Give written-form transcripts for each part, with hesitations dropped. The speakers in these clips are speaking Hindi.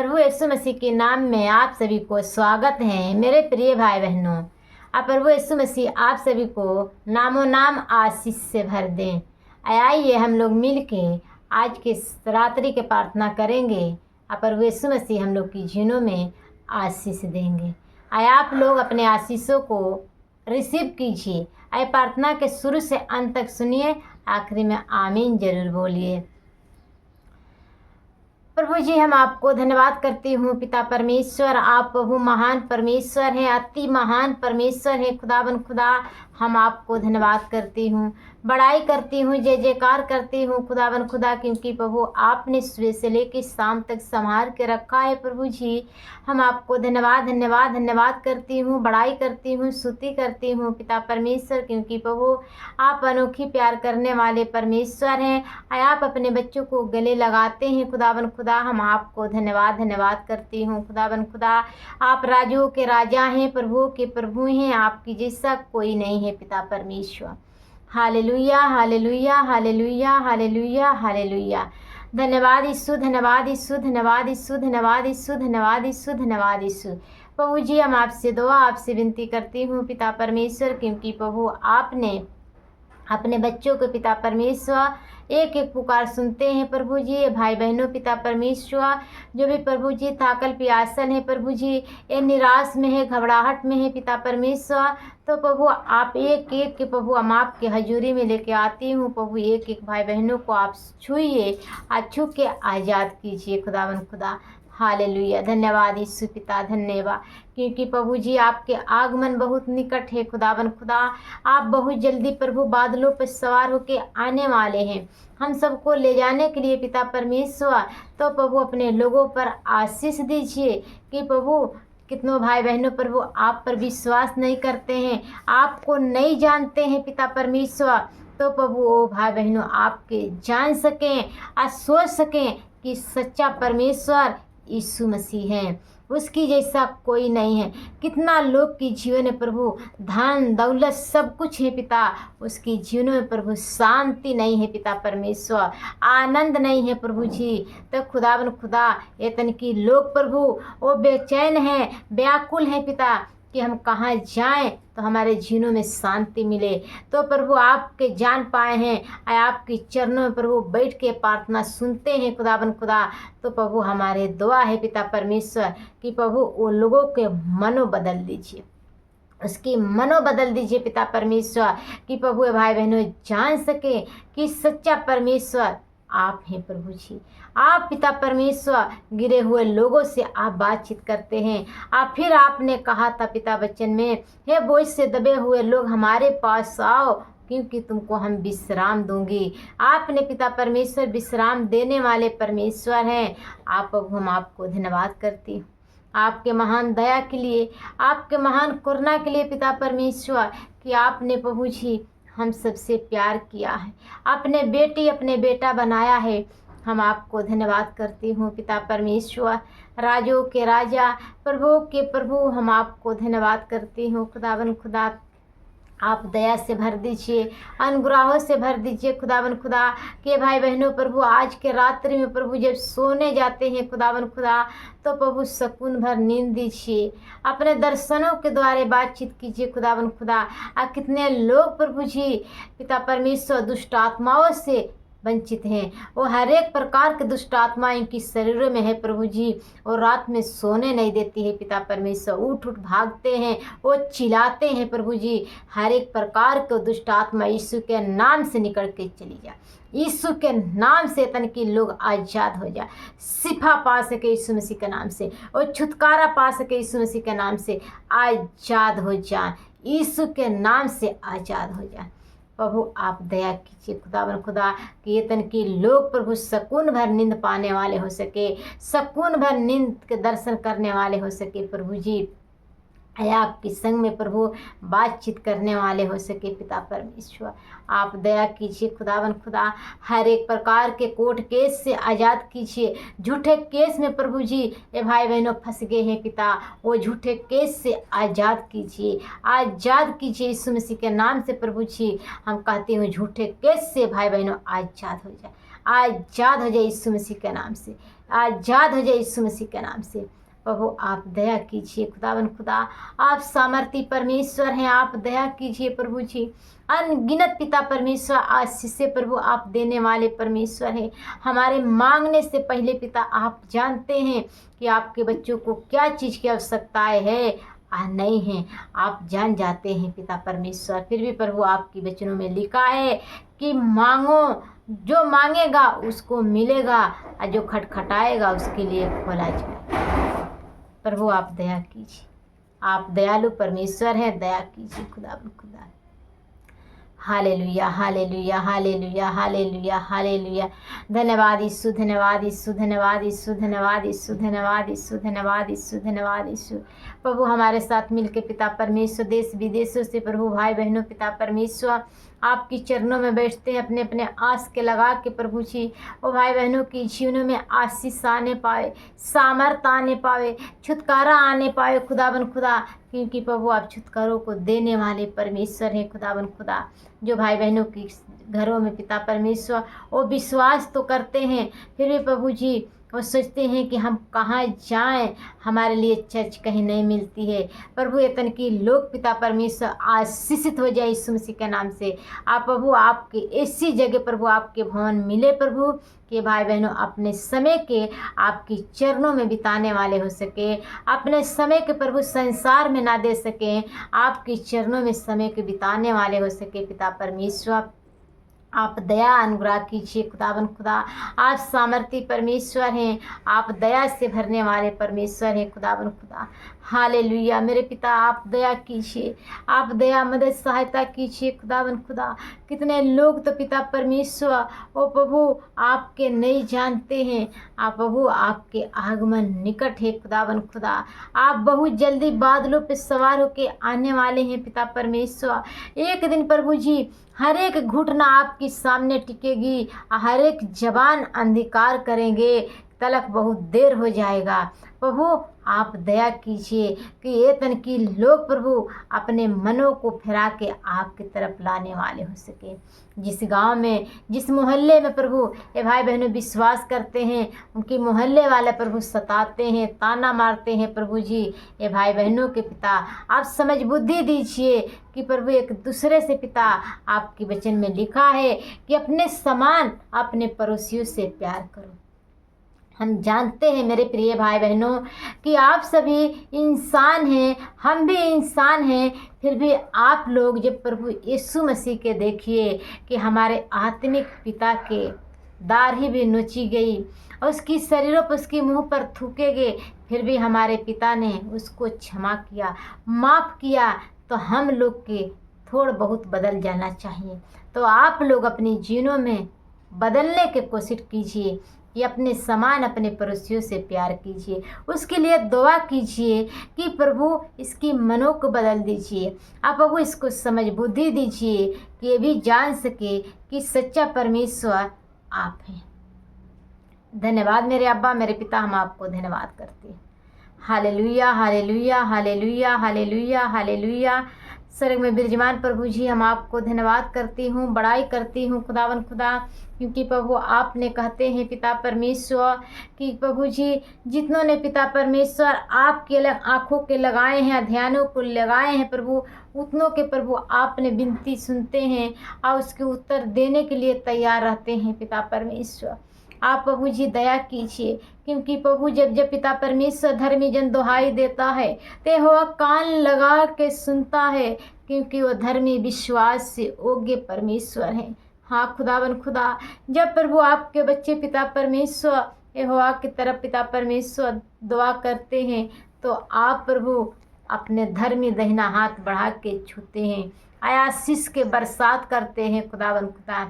प्रभु यीशु मसीह के नाम में आप सभी को स्वागत है मेरे प्रिय भाई बहनों। अब प्रभु यीशु मसीह आप सभी को नामों नाम आशीष से भर दें। आइए हम लोग मिल के आज के रात्रि के प्रार्थना करेंगे। अब प्रभु यीशु मसीह हम लोग की जीवनों में आशीष देंगे। आए आप लोग अपने आशीषों को रिसीव कीजिए। आए प्रार्थना के शुरू से अंत तक सुनिए, आखिरी में आमीन जरूर बोलिए। प्रभु जी, हम आपको धन्यवाद करती हूँ पिता परमेश्वर। आप प्रभु महान परमेश्वर हैं, अति महान परमेश्वर हैं। खुदाबन खुदा, हम आपको धन्यवाद करती हूँ, बड़ाई करती हूँ, जय जयकार करती हूँ खुदाबन खुदा, क्योंकि प्रभु आपने सुबह से लेकर शाम तक संभाल के रखा है। प्रभु जी, हम आपको धन्यवाद धन्यवाद धन्यवाद करती हूँ, बड़ाई करती हूँ, स्तुति करती हूँ पिता परमेश्वर, क्योंकि प्रभु आप अनोखी प्यार करने वाले परमेश्वर हैं। आप अपने बच्चों को गले लगाते हैं खुदाबन खुदा। हम आपको धन्यवाद धन्यवाद करती हूँ खुदाबन खुदा। आप राजों के राजा हैं, प्रभु के प्रभु हैं, आपकी जैसा कोई नहीं है पिता परमेश्वर। Hallelujah hallelujah hallelujah hallelujah hallelujah. धन्यवाद यीशु, धन्यवाद यीशु, धन्यवाद यीशु, धन्यवाद यीशु, धन्यवाद यीशु, धन्यवाद यीशु। प्रभु जी, हम आपसे दुआ आपसे विनती करती हूँ पिता परमेश्वर, क्योंकि प्रभु आपने अपने बच्चों को पिता परमेश्वर एक एक पुकार सुनते हैं। प्रभु जी, ये भाई बहनों पिता परमेश्वर जो भी प्रभु जी थाकल प्यासल है, प्रभु जी ये निराश में है, घबराहट में है पिता परमेश्वर, तो प्रभु आप एक एक के प्रभु हम आपके हजूरी में लेके आती हूँ। प्रभु एक एक भाई बहनों को आप छूइए, छू के आज़ाद कीजिए खुदावन खुदा। हालेलुया। धन्यवाद यीशु पिता, धन्यवाद, क्योंकि प्रभु जी आपके आगमन बहुत निकट है खुदावन खुदा। आप बहुत जल्दी प्रभु बादलों पर सवार होके आने वाले हैं हम सबको ले जाने के लिए पिता परमेश्वर। तो प्रभु अपने लोगों पर आशीष दीजिए कि प्रभु कितनों भाई बहनों प्रभु आप पर विश्वास नहीं करते हैं, आपको नहीं जानते हैं पिता परमेश्वर, तो प्रभु ओ भाई बहनों आपके जान सकें और सोच सकें कि सच्चा परमेश्वर यीशु मसीह है, उसकी जैसा कोई नहीं है। कितना लोग की जीवन में प्रभु धन दौलत सब कुछ है पिता, उसकी जीवन में प्रभु शांति नहीं है पिता परमेश्वर, आनंद नहीं है प्रभु जी। तो खुदावन खुदा ये तन की लोग प्रभु वो बेचैन है, व्याकुल है पिता कि हम कहाँ जाएं तो हमारे जीवनों में शांति मिले। तो प्रभु आपके जान पाए हैं, आपके चरणों में प्रभु बैठ के प्रार्थना सुनते हैं खुदाबन खुदा। तो प्रभु हमारे दुआ है पिता परमेश्वर कि प्रभु वो लोगों के मनो बदल दीजिए, उसकी मनो बदल दीजिए पिता परमेश्वर, कि प्रभु भाई बहनों जान सके कि सच्चा परमेश्वर आप हैं प्रभु जी। आप पिता परमेश्वर गिरे हुए लोगों से आप बातचीत करते हैं। आप फिर आपने कहा था पिता वचन में, हे बोझ से दबे हुए लोग हमारे पास आओ, क्योंकि तुमको हम विश्राम दूंगी। आपने पिता परमेश्वर विश्राम देने वाले परमेश्वर हैं। आप प्रभु हम आपको धन्यवाद करती हूँ आपके महान दया के लिए, आपके महान करुणा के लिए पिता परमेश्वर, कि आपने प्रभु जी हम सबसे प्यार किया है, अपने बेटी अपने बेटा बनाया है। हम आपको धन्यवाद करती हूँ पिता परमेश्वर, राजों के राजा प्रभु के प्रभु, हम आपको धन्यवाद करती हूँ खुदावन खुदा। आप दया से भर दीजिए, अनुग्रहों से भर दीजिए खुदावन खुदा, के भाई बहनों प्रभु आज के रात्रि में प्रभु जब सोने जाते हैं खुदावन खुदा, तो प्रभु सुकून भर नींद दीजिए, अपने दर्शनों के द्वारा बातचीत कीजिए खुदावन खुदा। कितने लोग प्रभु जी पिता परमेश्वर दुष्ट आत्माओं से वंचित हैं, वो हर एक प्रकार के दुष्ट आत्मा इनकी शरीरों में है प्रभु जी, और रात में सोने नहीं देती है पिता परमेश्वर, उठ उठ भागते हैं, वो चिल्लाते हैं प्रभु जी। हर एक प्रकार के दुष्ट आत्मा यीशु के नाम से निकल के चली जा, यीशु के नाम से तन के लोग आज़ाद हो जा, शिफा पा सके यीशु मसीह के नाम से, और छुटकारा पा सके यीशु मसीह के नाम से, आज़ाद हो जा, यीशु के नाम से आज़ाद हो जा। प्रभु आप दया कीजिए खुदावन खुदा, कि ये तन के लोग प्रभु सुकून भर नींद पाने वाले हो सके, सुकून भर नींद के दर्शन करने वाले हो सके प्रभु जी। आपके संग में प्रभु बातचीत करने वाले हो सके पिता परमेश्वर। आप दया कीजिए खुदावन खुदा, हर एक प्रकार के कोर्ट केस से आज़ाद कीजिए। झूठे केस में प्रभु जी ये भाई बहनों फंस गए हैं पिता, वो झूठे केस से आज़ाद कीजिए, आज़ाद कीजिए यीशु मसीह के नाम से प्रभु जी। हम कहते हैं झूठे केस से भाई बहनों आज़ाद हो जाए, आज़ाद हो जाए यीशु मसीह के नाम से, आज़ाद हो जाए यीशु मसीह के नाम से। प्रभु आप दया कीजिए खुदावन खुदा, आप सामर्थी परमेश्वर हैं, आप दया कीजिए प्रभु जी। अनगिनत पिता परमेश्वर आशीष से प्रभु आप देने वाले परमेश्वर हैं। हमारे मांगने से पहले पिता आप जानते हैं कि आपके बच्चों को क्या चीज़ की आवश्यकताएं है नहीं है, आप जान जाते हैं पिता परमेश्वर। फिर भी प्रभु आपकी वचनों में लिखा है कि मांगो, जो मांगेगा उसको मिलेगा, और जो खटखटाएगा उसके लिए खोला जाएगा। प्रभु आप दया कीजिए, आप दयालु परमेश्वर हैं, दया कीजिए खुदा। Hallelujah hallelujah hallelujah hallelujah hallelujah. धन्यवाद यीशु, धन्यवाद यीशु, धन्यवाद यीशु, धन्यवाद यीशु, धन्यवाद यीशु, धन्यवाद यीशु, धन्यवाद यीशु। प्रभु हमारे साथ मिलके पिता परमेश्वर देश विदेशों से प्रभु भाई बहनों पिता परमेश्वर आपकी चरणों में बैठते हैं, अपने अपने आस के लगा के प्रभु जी वो भाई बहनों की जीवनों में आशीष आने पाए, सामर्थ आने पाए, छुटकारा आने पाए खुदावन खुदा। क्योंकि प्रभु आप छुटकारों को देने वाले परमेश्वर हैं खुदावन खुदा। जो भाई बहनों की घरों में पिता परमेश्वर वो विश्वास तो करते हैं, फिर भी प्रभु जी वो सोचते हैं कि हम कहाँ जाएं, हमारे लिए चर्च कहीं नहीं मिलती है। प्रभु इतन की लोग पिता परमेश्वर आशीषित हो जाए यीशु मसीह के नाम से। आप प्रभु आपके ऐसी जगह प्रभु आपके भवन मिले प्रभु कि भाई बहनों अपने समय के आपकी चरणों में बिताने वाले हो सके, अपने समय के प्रभु संसार में ना दे सकें, आपकी चरणों में समय के बिताने वाले हो सके पिता परमेश्वर। आप दया अनुग्रह कीजिए खुदावन खुदा। आप सामर्थी परमेश्वर हैं, आप दया से भरने वाले परमेश्वर हैं खुदावन खुदा। हालेलुया मेरे पिता आप दया कीजिए, आप दया मदद सहायता कीजिए खुदावन खुदा। कितने लोग तो पिता परमेश्वर ओ प्रभु आपके नहीं जानते हैं, आप प्रभु आपके आगमन निकट है खुदावन खुदा। आप बहुत जल्दी बादलों पे सवार होके आने वाले हैं पिता परमेश्वर। एक दिन प्रभु जी हर एक घुटना आपके सामने टिकेगी, हर एक जबान अंधकार करेंगे, तलक बहुत देर हो जाएगा। प्रभु आप दया कीजिए कि ये तन की लोग प्रभु अपने मनों को फिरा के आपकी तरफ लाने वाले हो सके। जिस गांव में जिस मोहल्ले में प्रभु ये भाई बहनों विश्वास करते हैं, उनके मोहल्ले वाले प्रभु सताते हैं, ताना मारते हैं प्रभु जी, ये भाई बहनों के पिता आप समझ बुद्धि दीजिए कि प्रभु एक दूसरे से पिता आपके वचन में लिखा है कि अपने समान अपने पड़ोसियों से प्यार करो। हम जानते हैं मेरे प्रिय भाई बहनों कि आप सभी इंसान हैं, हम भी इंसान हैं, फिर भी आप लोग जब प्रभु यीशु मसीह के देखिए कि हमारे आत्मिक पिता के दाढ़ी भी नोची गई और उसकी शरीरों पर उसके मुंह पर थूके गए, फिर भी हमारे पिता ने उसको क्षमा किया, माफ़ किया। तो हम लोग के थोड़ा बहुत बदल जाना चाहिए। तो आप लोग अपनी जीवनों में बदलने की कोशिश कीजिए कि अपने समान अपने पड़ोसियों से प्यार कीजिए, उसके लिए दुआ कीजिए कि प्रभु इसकी मनों को बदल दीजिए। आप प्रभु इसको समझ बुद्धि दीजिए कि ये भी जान सके कि सच्चा परमेश्वर आप हैं। धन्यवाद मेरे अब्बा मेरे पिता, हम आपको धन्यवाद करते हैं। Hallelujah hallelujah hallelujah hallelujah hallelujah. स्वर्ग में विराजमान प्रभु जी हम आपको धन्यवाद करती हूँ, बड़ाई करती हूँ खुदावन खुदा। क्योंकि प्रभु आपने कहते हैं पिता परमेश्वर कि प्रभु जी जितनों ने पिता परमेश्वर आपके आँखों के लगाए हैं, ध्यानों को लगाए हैं प्रभु, उतनों के प्रभु आपने विनती सुनते हैं और उसके उत्तर देने के लिए तैयार रहते हैं पिता परमेश्वर। आप प्रभु जी दया कीजिए, क्योंकि प्रभु जब जब पिता परमेश्वर धर्मी जन दुहाई देता है तो वह कान लगा के सुनता है, क्योंकि वह धर्मी विश्वास से योग्य परमेश्वर है। हाँ खुदावन खुदा, जब प्रभु आपके बच्चे पिता परमेश्वर यहोवा की तरफ पिता परमेश्वर दुआ करते हैं तो आप प्रभु अपने धर्मी दाहिना हाथ बढ़ा के छूते हैं, आशीष के बरसात करते हैं खुदावन खुदा।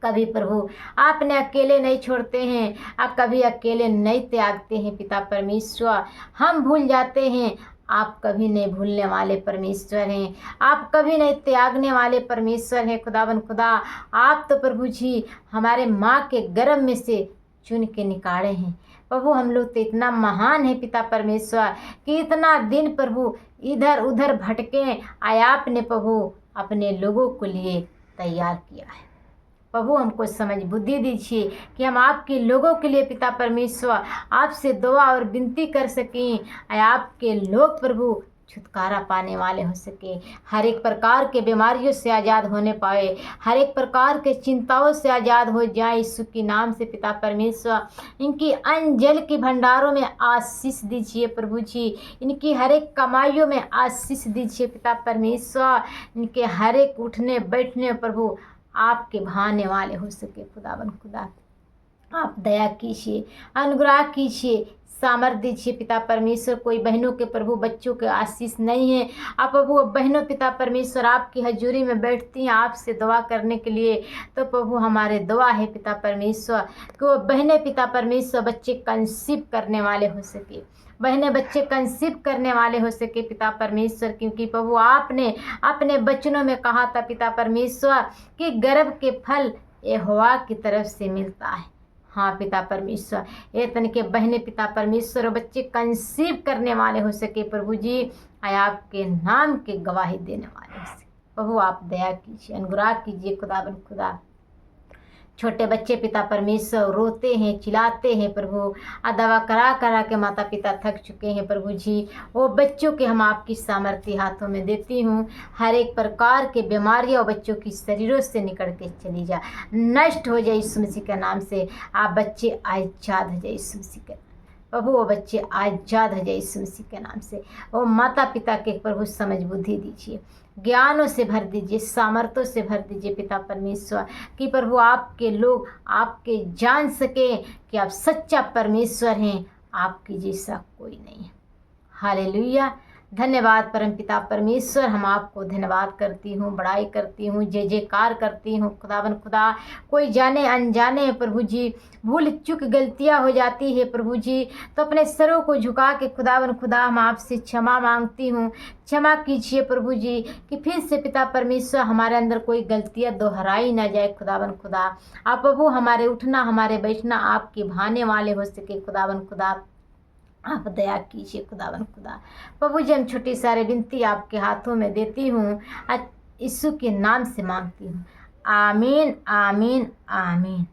कभी प्रभु आपने अकेले नहीं छोड़ते हैं और कभी अकेले नहीं त्यागते हैं पिता परमेश्वर। हम भूल जाते हैं, आप कभी नहीं भूलने वाले परमेश्वर हैं, आप कभी नहीं त्यागने वाले परमेश्वर हैं खुदावन खुदा। आप तो प्रभु जी हमारे माँ के गर्भ में से चुन के निकाले हैं प्रभु। हम लोग तो इतना महान है पिता परमेश्वर कि इतना दिन प्रभु इधर उधर भटके, आया आपने प्रभु अपने लोगों को लिए तैयार किया है प्रभु हमको समझ बुद्धि दीजिए कि हम आपके लोगों के लिए पिता परमेश्वर आपसे दुआ और विनती कर सकें, आपके लोग प्रभु छुटकारा पाने वाले हो सके, हर एक प्रकार के बीमारियों से आज़ाद होने पाए, हर एक प्रकार के चिंताओं से आज़ाद हो जाए यीशु के नाम से पिता परमेश्वर। इनकी अन्न जल के भंडारों में आशीष दीजिए प्रभु जी, इनकी हर एक कमाइयों में आशीष दीजिए पिता परमेश्वर। इनके हर एक उठने बैठने प्रभु आपके भाने वाले हो सके खुदावन खुदा। आप दया कीजिए, अनुग्रह कीजिए, सामर्थ दीजिए पिता परमेश्वर। कोई बहनों के प्रभु बच्चों के आशीष नहीं है, आप प्रभु बहनों पिता परमेश्वर आपकी हजूरी में बैठती हैं आपसे दुआ करने के लिए, तो प्रभु हमारे दुआ है पिता परमेश्वर कि वो बहनें पिता परमेश्वर बच्चे कंसीव करने वाले हो सके, बहनें बच्चे कंसीव करने वाले हो सके पिता परमेश्वर। क्योंकि प्रभु आपने अपने वचनों में कहा था पिता परमेश्वर कि गर्भ के फल यहोवा की तरफ से मिलता है। हाँ पिता परमेश्वर, ये तन के बहने पिता परमेश्वर और बच्चे कंसीव करने वाले हो सके प्रभु जी, आपके नाम के गवाही देने वाले हो सके प्रभु। आप दया कीजिए, अनुग्रह कीजिए खुदावन खुदा। छोटे बच्चे पिता परमेश्वर रोते हैं चिल्लाते हैं प्रभु, दवा करा करा के माता पिता थक चुके हैं प्रभु जी। वो बच्चों के हम आपकी सामर्थ्य हाथों में देती हूँ, हर एक प्रकार के बीमारियाँ बच्चों की शरीरों से निकल के चली जा, नष्ट हो जाए यीशु मसीह के नाम से। आप बच्चे आज़ाद हो जाए यीशु मसीह के प्रभु, वो बच्चे आज़ाद हो जाए यीशु मसीह के नाम से। वो माता पिता के प्रभु समझ बुद्धि दीजिए, ज्ञानों से भर दीजिए, सामर्थ्यों से भर दीजिए पिता परमेश्वर, कि प्रभु आपके लोग आपके जान सके कि आप सच्चा परमेश्वर हैं, आपकी जैसा कोई नहीं है। हालेलुया, धन्यवाद परम पिता परमेश्वर। हम आपको धन्यवाद करती हूँ, बड़ाई करती हूँ, जय जयकार करती हूँ खुदावन खुदा। कोई जाने अनजाने प्रभु जी भूल चूक गलतियाँ हो जाती है प्रभु जी, तो अपने सरों को झुका के खुदावन खुदा हम आपसे क्षमा मांगती हूँ। क्षमा कीजिए प्रभु जी कि फिर से पिता परमेश्वर हमारे अंदर कोई गलतियाँ दोहराई ना जाए खुदावन खुदा। आप प्रभु हमारे उठना हमारे बैठना आपके भाने वाले हो सके खुदावन खुदा। आप दया कीजिए खुदावन खुदा। प्रभु जी हम छोटी सारी विनती आपके हाथों में देती हूँ, यीशु के नाम से मांगती हूँ, आमीन आमीन आमीन।